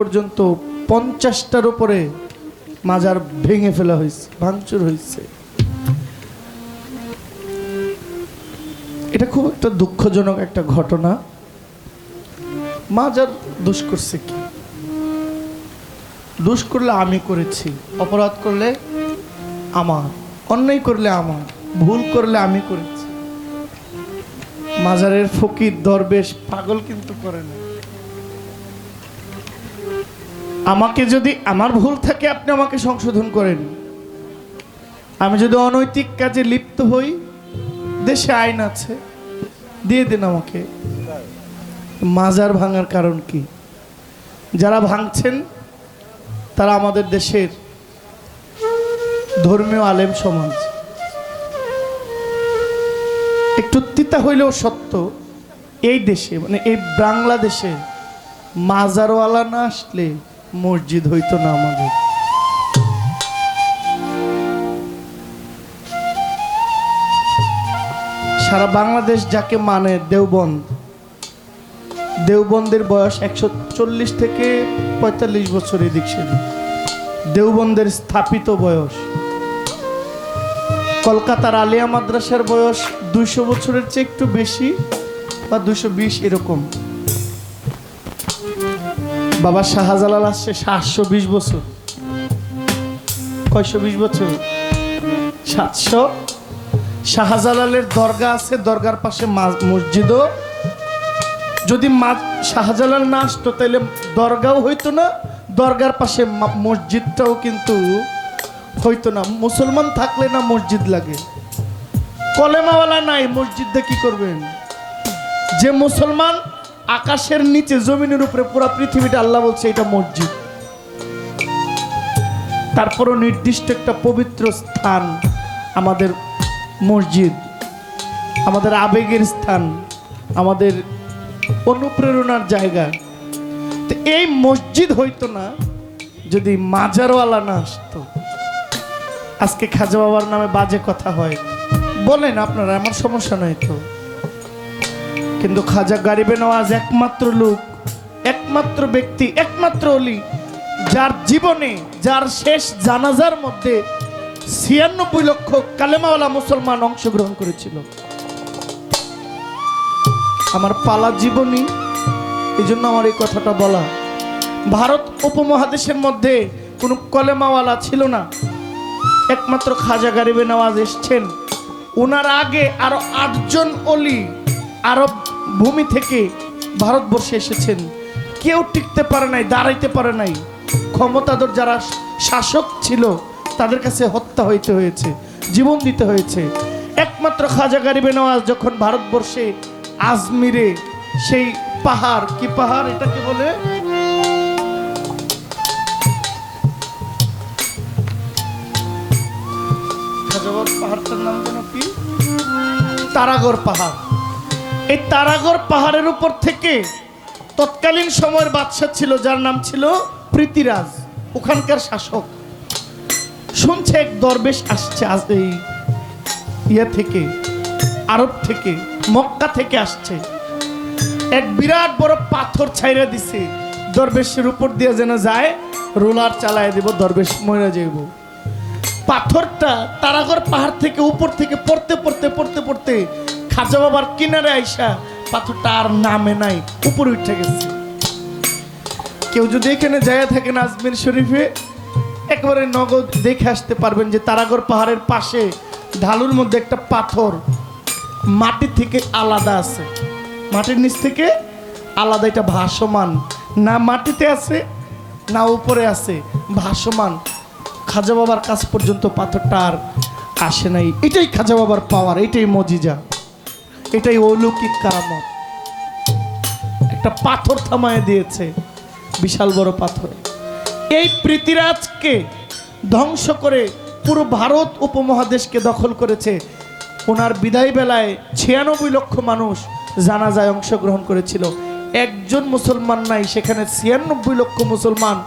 পর্যন্ত 50টার উপরে মাজার ভেঙে ফেলা হয়েছে, ভাঙচুর হয়েছে। এটা খুব একটা দুঃখজনক একটা ঘটনা। মাজার দোষ করছে কি? দোষ করলে আমি করেছি, অপরাধ করলে আমার, অন্যায় করলে আমার, ভুল করলে আমি করেছি। মাজারের ফকির দরবেশ পাগল কিন্তু করে না। আমাকে যদি আমার ভুল থাকে আপনি আমাকে সংশোধন করেন। আমি যদি অনৈতিক কাজে লিপ্ত হই, দেশে আইন আছে, দিয়ে দিন আমাকে। মাজার ভাঙার কারণ কি? যারা ভাঙছেন তারা আমাদের দেশের ধর্মীয় আলেম সমাজ। একটু তিতা হইলেও সত্য, এই দেশে মানে এই বাংলাদেশে মাজারওয়ালা না আসলে মসজিদ হইতো না। আমাদের সারা বাংলাদেশ যাকে মানে দেওবন্দ, দেওবন্দের বয়স 140 থেকে 45 বছর এদিক সেদিক। দেওবন্দের স্থাপিত বয়স। কলকাতার আলিয়া মাদ্রাসার বয়স 200 বছরের চেয়ে একটু বেশি বা 220 এরকম। বাবা শাহজালাল আসছে 720 বছর। 620 বছর 700। শাহজালালের দরগা আছে, দরগার পাশে মসজিদও। যদি শাহজালাল না আসতো তাহলে দরগাও হইতো না, দরগার পাশে মসজিদটাও কিন্তু হইতো না। মুসলমান থাকলে না মসজিদ লাগে, কলেমাওয়ালা নাই, মসজিদে কি করবেন? যে মুসলমান আকাশের নিচে জমিনের উপরে পুরো পৃথিবীটা আল্লাহ বলছে এটা মসজিদ। তারপরও নির্দিষ্ট একটা পবিত্র স্থান আমাদের মসজিদ, আমাদের আবেগের স্থান, আমাদের অনুপ্রেরণার জায়গা। তো এই মসজিদ হইতো না যদি মাজারওয়ালা না আসতো। আজকে খাজা বাবার নামে বাজে কথা হয়, বলেন আপনারা, আমার সমস্যা নাই তো। কিন্তু খাজা গরিবে নওয়াজ একমাত্র লোক, একমাত্র ব্যক্তি, একমাত্র অলি যার জীবনে, যার শেষ জানাজার মধ্যে 96 লক্ষ কালেমাওয়ালা মুসলমান অংশগ্রহণ করেছিল। আমার পালা জীবনী, এই জন্য আমার এই কথাটা বলা। ভারত উপমহাদেশের মধ্যে কোনো কলেমাওয়ালা ছিল না, একমাত্র খাজা গরিবে নওয়াজ এসছেন। ওনার আগে আরো 8 জন অলি আরব ভূমি থেকে ভারতবর্ষে এসেছেন। কেউ টিকতে পারে নাই, দাঁড়াইতে পারে নাই। ক্ষমতাধর যারা শাসক ছিল তাদের কাছে হত্যা হইতে হয়েছে, জীবন দিতে হয়েছে। একমাত্র খাজা গরিবে নওয়াজ যখন ভারতবর্ষে আজমিরে সেই পাহাড়, কি পাহাড় এটাকে বলে, পাহাড়টার নাম যেন কি, তারাগড় পাহাড়। এই তারাগড় পাহাড়ের উপর থেকে তৎকালীন সময়ের বাদশা ছিল যার নাম ছিল পৃথ্বীরাজ, ওখানকার শাসক। শুনছে এক দরবেশ আসছে, আজ এই ইয়ে থেকে, আরব থেকে, মক্কা থেকে আসছে। এক বিরাট বড় পাথর ছাইরা দিছে, দরবেশের উপর দিয়ে যেন যায়, রোলার চালায় দিব, দরবেশ মরে যাইব। পাথরটা তারাগড় পাহাড় থেকে উপর থেকে পড়তে পড়তে পড়তে পড়তে খাজা বাবার কিনারে আইসা পাথরটা আর নামে নাই, উপরে উঠে গেছে। কেউ যদি এখানে যায় থাকেন আজমির শরীফে, একেবারে নগদ দেখে আসতে পারবেন যে তারাগড় পাহাড়ের পাশে ঢালুর মধ্যে একটা পাথর মাটি থেকে আলাদা আছে, মাটির নিচ থেকে আলাদা। এটা ভাসমান, না মাটিতে আছে না উপরে আছে, ভাসমান। খাজা বাবার কাছ পর্যন্ত পাথরটা আর আসে নাই। এটাই খাজা বাবার পাওয়ার, এটাই মজিজা, এটাই অলৌকিক কারামত। একটা পাথর থামায় দিয়েছে, বিশাল বড় পাথর। এই পৃথ্বীরাজকে ধ্বংস করে পুরো ভারত উপমহাদেশকে দখল করেছে। ওনার বিদায় বেলায় 96 লক্ষ মানুষ জানাজায় অংশগ্রহণ করেছিল। একজন মুসলমান নাই সেখানে, 96 লক্ষ মুসলমান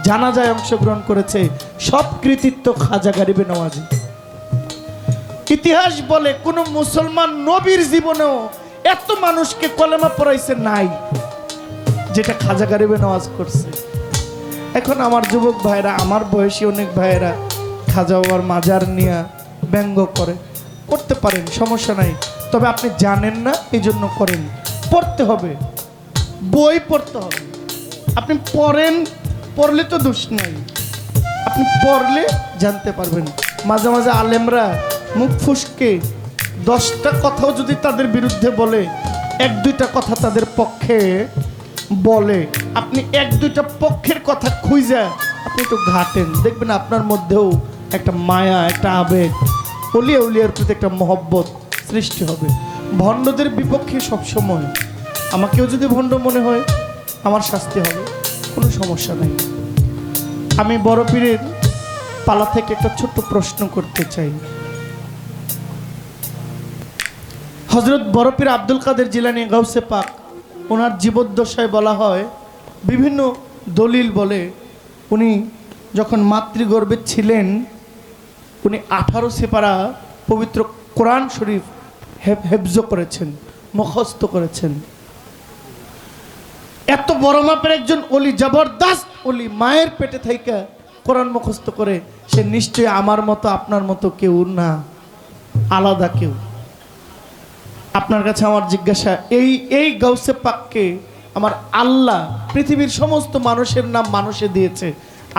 জানাজায় অংশগ্রহণ করেছে। সব কৃতিত্ব খাজা গরিবে নওয়াজি। ইতিহাস বলে কোন মুসলমান নবীর জীবনেও এত মানুষকে কলেমা পড়াইছে নাই যেটা খাজা গরিবে নওয়াজ করছে। এখন আমার যুবক ভাইরা, আমার বয়সী অনেক ভাইয়েরা খাজা বাবার মাজার নিয়ে ব্যঙ্গ করতে পারেন, সমস্যা নাই। তবে আপনি জানেন না, এই জন্য করেন। পড়তে হবে, বই পড়তে হবে। আপনি পড়লে তো দোষ নাই, আপনি পড়লে জানতে পারবেন। মাঝে মাঝে আলেমরা মুখ ফুসকে 10টা কথাও যদি তাদের বিরুদ্ধে বলে, 1-2টা কথা তাদের পক্ষে বলে, আপনি 1-2টা পক্ষের কথা খুঁজে আপনি একটু ঘাটেন, দেখবেন আপনার মধ্যেও একটা মায়া, একটা আবেগ, উলিয়ার প্রতি একটা মহব্বত সৃষ্টি হবে। ভণ্ডদের বিপক্ষে সবসময় আমাকেও যদি ভণ্ড মনে হয়, আমার শাস্তি হবে, কোনো সমস্যা নেই। আমি বড় পীরের পালা থেকে একটা ছোট্ট প্রশ্ন করতে চাই। হযরত বড় পীর আব্দুল কাদের জিলানী গাউসে পাক, ওনার জীবদ্দশায় বলা হয়, বিভিন্ন দলিল বলে, উনি যখন মাতৃগর্ভে ছিলেন উনি 18 সেপারা পবিত্র কোরআন শরীফ হেফজ করেছেন, মুখস্থ করেছেন। এত বড় মাপের একজন অলি, জবরদস্ত অলি, মায়ের পেটে থেকে কোরআন মুখস্থ করে, সে নিশ্চয়ই আমার মতো আপনার মতো কেউ না, আলাদা কেউ। আপনার কাছে আমার জিজ্ঞাসা, এই গাউসে পাককে আমার আল্লাহ পৃথিবীর সমস্ত মানুষের নাম মানুষে দিয়েছে,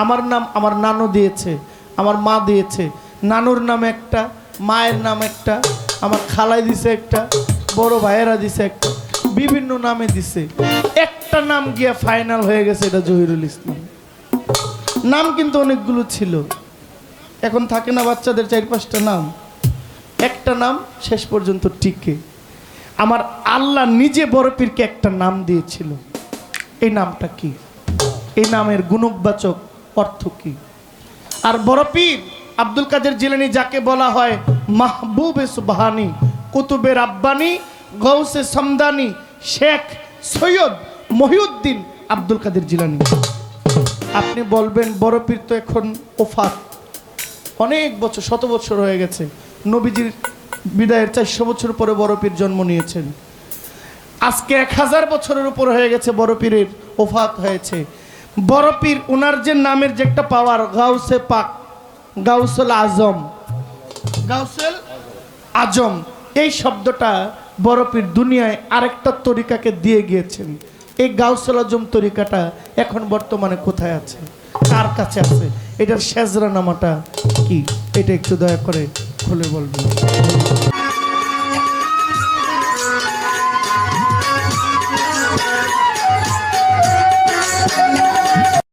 আমার নাম আমার নানু দিয়েছে, আমার মা দিয়েছে। নানুর নাম একটা, মায়ের নাম একটা, আমার খালাই দিছে একটা, বড় ভাইয়েরা দিছে একটা, বিভিন্ন নামে দিছে। একটা নাম গিয়া ফাইনাল হয়ে গেছে, এটা জহিরুল ইসলাম। নাম কিন্তু অনেকগুলো ছিল, এখন থাকে না বাচ্চাদের 4-5টা নাম, একটা নাম শেষ পর্যন্ত টিকে। আমার আল্লাহ নিজে বড় পীরকে একটা নাম দিয়েছিল। এই নামটা কি? এই নামের গুণবাচক অর্থ কি? আর বড় পীর আব্দুল কাদের জিলানী, যাকে বলা হয় মাহবুবে সুবহানি, কুতুবে রাব্বানি, গৌসে সমদানি, শেখ সৈয়দ মহিউদ্দিন আব্দুল কাদের জিলানী। আপনি বলবেন বড় পীর তো এখন ওফাত, অনেক বছর, 100 বছর হয়ে গেছে। নবীজির বিদায়ের 400 বছর পরে বড় পীর জন্ম নিয়েছেন। আজকে 1000 বছরের উপর হয়ে গেছে বড় পীরের ওফাত হয়েছে। বড় পীর ওনার যে নামের যে একটা পাওয়ার, গাউসে পাক, গাউসুল আজম, গাউসুল আজম, এই শব্দটা বড় পীর দুনিয়ায় আরেকটা তরিকাকে দিয়ে গিয়েছেন। এই গাউসুল আজম তরিকাটা এখন বর্তমানে কোথায় আছে, কার কাছে আছে? এটার শেজরা নামাটা কি, এটা একটু দয়া করে খুলে বলবেন।